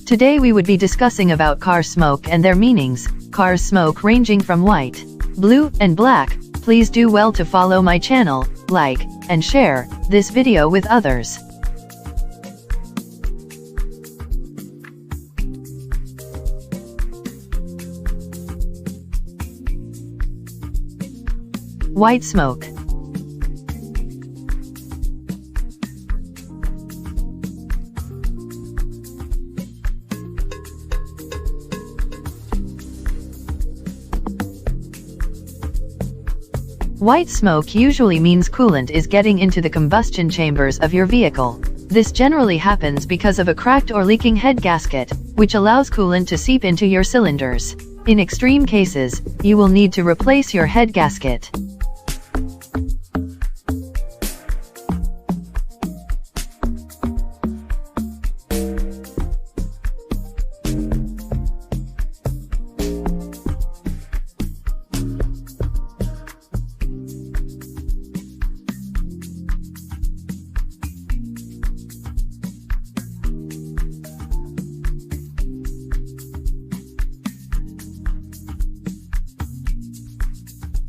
Today we would be discussing about car smoke and their meanings, car smoke ranging from white, blue, and black. Please do well to follow my channel, like, and share this video with others. White smoke. White smoke usually means coolant is getting into the combustion chambers of your vehicle. This generally happens because of a cracked or leaking head gasket, which allows coolant to seep into your cylinders. In extreme cases, you will need to replace your head gasket.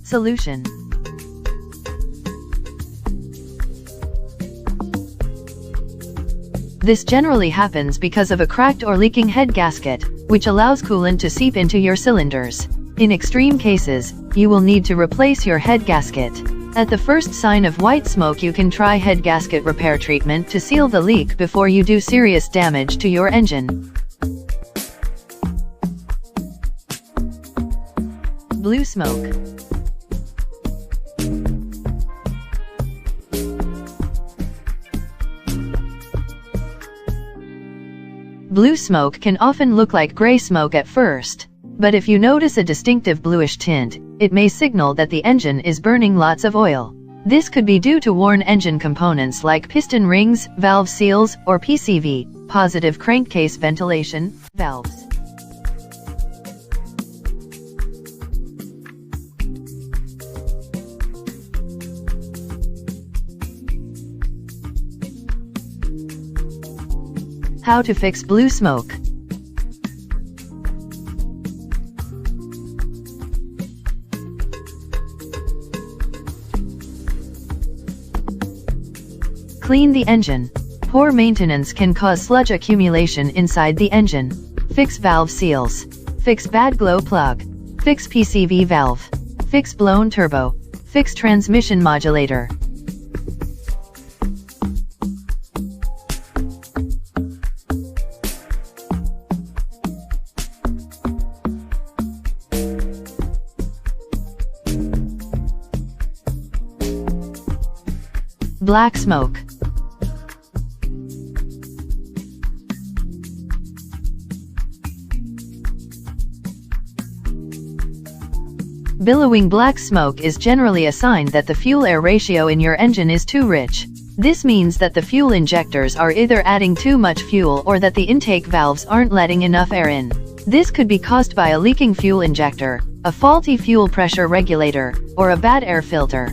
Solution. This generally happens because of a cracked or leaking head gasket, which allows coolant to seep into your cylinders. In extreme cases, you will need to replace your head gasket. At the first sign of white smoke, you can try head gasket repair treatment to seal the leak before you do serious damage to your engine. Blue smoke. Blue smoke can often look like gray smoke at first, but if you notice a distinctive bluish tint, it may signal that the engine is burning lots of oil. This could be due to worn engine components like piston rings, valve seals, or PCV, positive crankcase ventilation, valves. How to fix blue smoke. Clean the engine. Poor maintenance can cause sludge accumulation inside the engine. Fix valve seals. Fix bad glow plug. Fix PCV valve. Fix blown turbo. Fix transmission modulator. Black smoke. Billowing black smoke is generally a sign that the fuel-air ratio in your engine is too rich. This means that the fuel injectors are either adding too much fuel or that the intake valves aren't letting enough air in. This could be caused by a leaking fuel injector, a faulty fuel pressure regulator, or a bad air filter.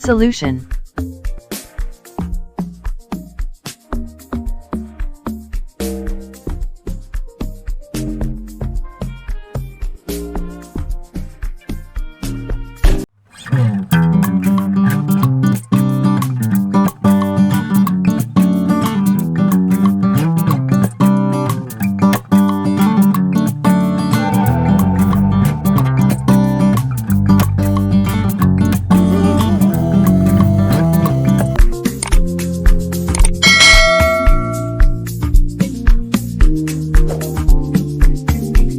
Solution.